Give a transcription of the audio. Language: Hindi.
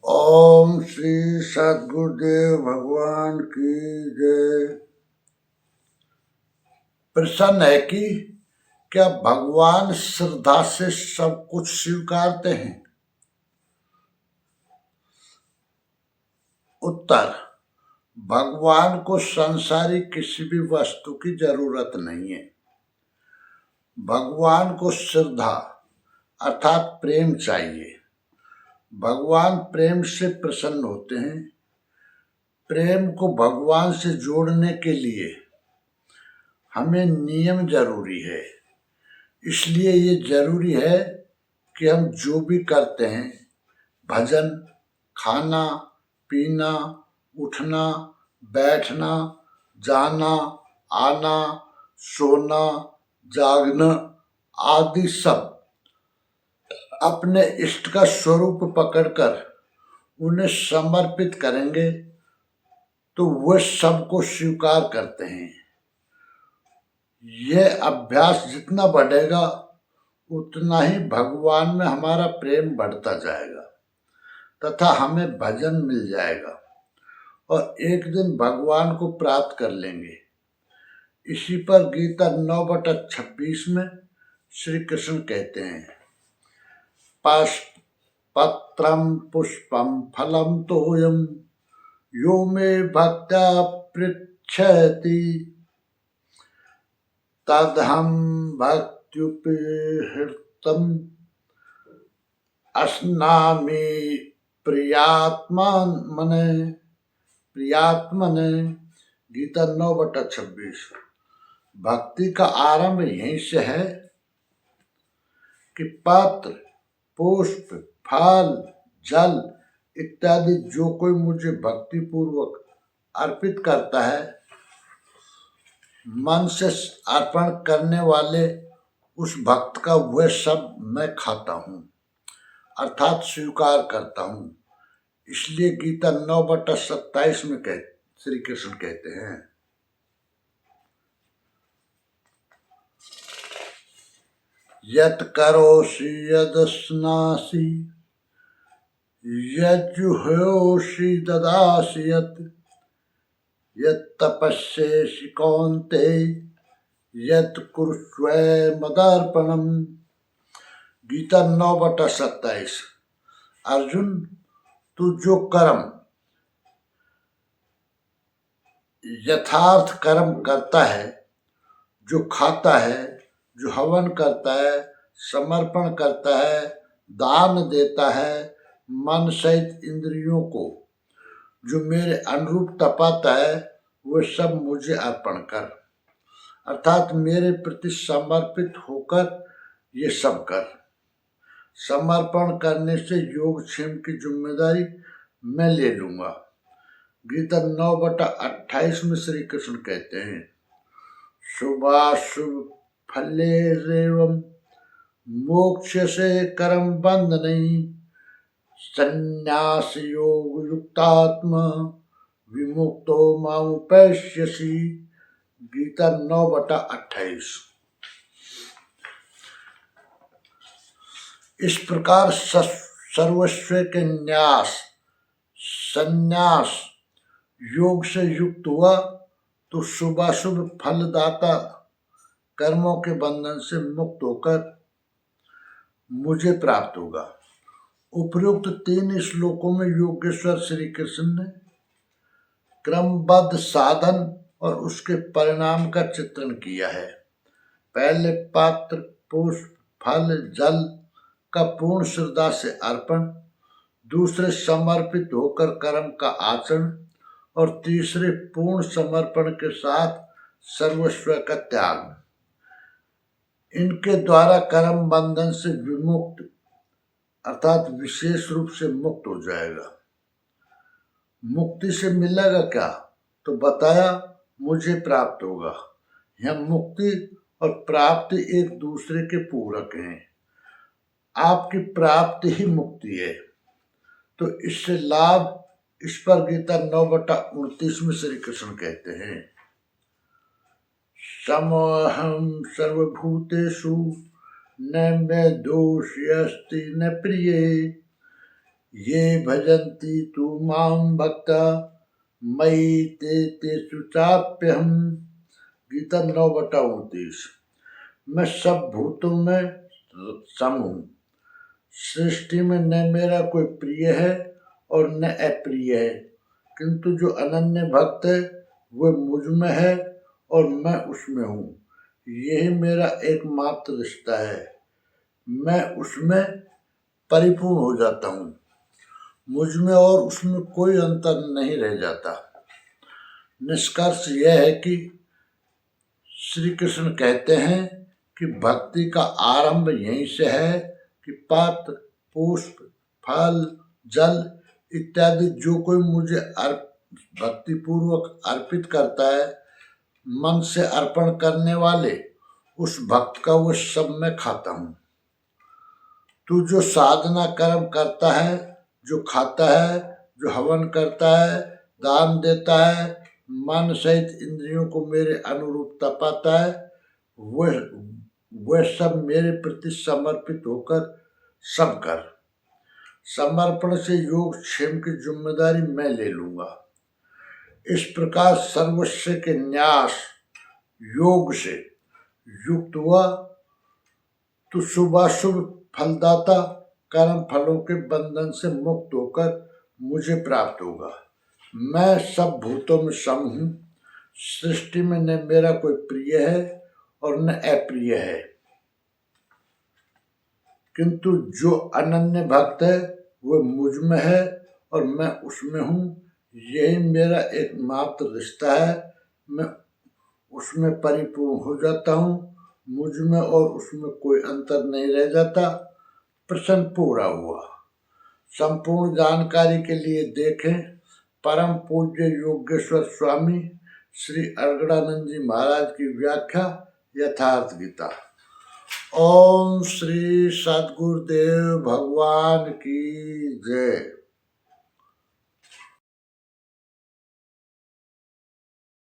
ओम श्री सद्गुरुदेव भगवान की जय। प्रश्न है कि क्या भगवान श्रद्धा से सब कुछ स्वीकारते हैं? उत्तर, भगवान को संसारी किसी भी वस्तु की जरूरत नहीं है। भगवान को श्रद्धा अर्थात प्रेम चाहिए। भगवान प्रेम से प्रसन्न होते हैं। प्रेम को भगवान से जोड़ने के लिए हमें नियम जरूरी है। इसलिए ये जरूरी है कि हम जो भी करते हैं, भजन, खाना पीना, उठना बैठना, जाना आना, सोना जागना आदि सब अपने इष्ट का स्वरूप पकड़कर उन्हें समर्पित करेंगे तो वह सबको स्वीकार करते हैं। यह अभ्यास जितना बढ़ेगा उतना ही भगवान में हमारा प्रेम बढ़ता जाएगा तथा हमें भजन मिल जाएगा और एक दिन भगवान को प्राप्त कर लेंगे। इसी पर गीता 9/26 में श्री कृष्ण कहते हैं, पत्रम पुष्पम फलम तोयम यो मे भक्त्या पृच्छति तदहम भक्त्युपहृतम अस्नामि प्रियात्मने। गीता 9/26। भक्ति का आरंभ यहीं से है कि पत्र पुष्प फल जल इत्यादि जो कोई मुझे भक्ति पूर्वक अर्पित करता है, मन से अर्पण करने वाले उस भक्त का वह सब मैं खाता हूँ अर्थात स्वीकार करता हूँ। इसलिए गीता 9/27 में श्री कृष्ण कहते हैं, यत् करोषि यदश्नासि यज्जुहोषि ददासि यत् तपस्येषि कौन्तेय यत् कुरुष्व मदर्पणम। गीता 9/27। अर्जुन, तू जो कर्म यथार्थ कर्म करता है, जो खाता है, जो हवन करता है, समर्पण करता है, दान देता है, मन सहित इंद्रियों को जो मेरे अनुरूप तपाता है, वह सब मुझे अर्पण कर अर्थात मेरे प्रति समर्पित होकर ये सब कर। समर्पण करने से योगक्षेम की जिम्मेदारी मैं ले लूंगा। गीता 9/28 में श्री कृष्ण कहते हैं, शुभाशुभ फलेरेवं मोक्ष से कर्म बंध नहीं संन्यास योग युक्तात्मा विमुक्तो मामुपैष्यसि। गीता 9/28। इस प्रकार सर्वस्व के संन्यास योग से युक्त हुआ तो शुभाशुभ फलदाता कर्मों के बंधन से मुक्त होकर मुझे प्राप्त होगा। उपरोक्त 3 श्लोकों में योगेश्वर श्री कृष्ण ने क्रमबद्ध साधन और उसके परिणाम का चित्रण किया है। पहले पात्र पुष्प फल जल का पूर्ण श्रद्धा से अर्पण, दूसरे समर्पित होकर कर्म का आचरण और तीसरे पूर्ण समर्पण के साथ सर्वस्व का त्याग। इनके द्वारा कर्म बंधन से विमुक्त अर्थात विशेष रूप से मुक्त हो जाएगा। मुक्ति से मिलेगा क्या? तो बताया मुझे प्राप्त होगा। यह मुक्ति और प्राप्ति एक दूसरे के पूरक हैं। आपकी प्राप्ति ही मुक्ति है, तो इससे लाभ इस पर गीता 9/29 में श्री कृष्ण कहते हैं, समोहम सर्वभूतेषु न मे दोषी अस्ति न प्रिये ये भजन्ति तु मां भक्ता मयि ते तेषु चाप्यहम्। गीता 9/29। मैं सब भूतों में सम हूँ। सृष्टि में न मेरा कोई प्रिय है और न अप्रिय है, किंतु जो अनन्य भक्त है वह मुझ में है और मैं उसमें हूँ। यही मेरा एकमात्र रिश्ता है। मैं उसमें परिपूर्ण हो जाता हूँ। मुझ में और उसमें कोई अंतर नहीं रह जाता। निष्कर्ष यह है कि श्री कृष्ण कहते हैं कि भक्ति का आरंभ यहीं से है कि पात्र, पुष्प, फल, जल इत्यादि जो कोई मुझे भक्ति पूर्वक अर्पित करता है, मन से अर्पण करने वाले उस भक्त का वो सब मैं खाता हूँ। तू जो साधना कर्म करता है, जो खाता है, जो हवन करता है, दान देता है, मन सहित इंद्रियों को मेरे अनुरूप तपाता है, वह सब मेरे प्रति समर्पित होकर सब कर। समर्पण से योग क्षेम की जिम्मेदारी मैं ले लूंगा। इस प्रकार सर्वस्व के न्यास योग से युक्त हुआ तो शुभाशुभ फलदाता कर्म फलों के बंधन से मुक्त होकर मुझे प्राप्त होगा। मैं सब भूतों में सम हूँ। सृष्टि में न मेरा कोई प्रिय है और न अप्रिय है, किंतु जो अनन्य भक्त है वह मुझ में है और मैं उसमें हूँ। यही मेरा एकमात्र रिश्ता है। मैं उसमें परिपूर्ण हो जाता हूँ। मुझ में और उसमें कोई अंतर नहीं रह जाता। प्रश्न पूरा हुआ। संपूर्ण जानकारी के लिए देखें परम पूज्य योगेश्वर स्वामी श्री अर्गड़ानंद जी महाराज की व्याख्या यथार्थ गीता। ओम श्री सद्गुरुदेव भगवान की जय।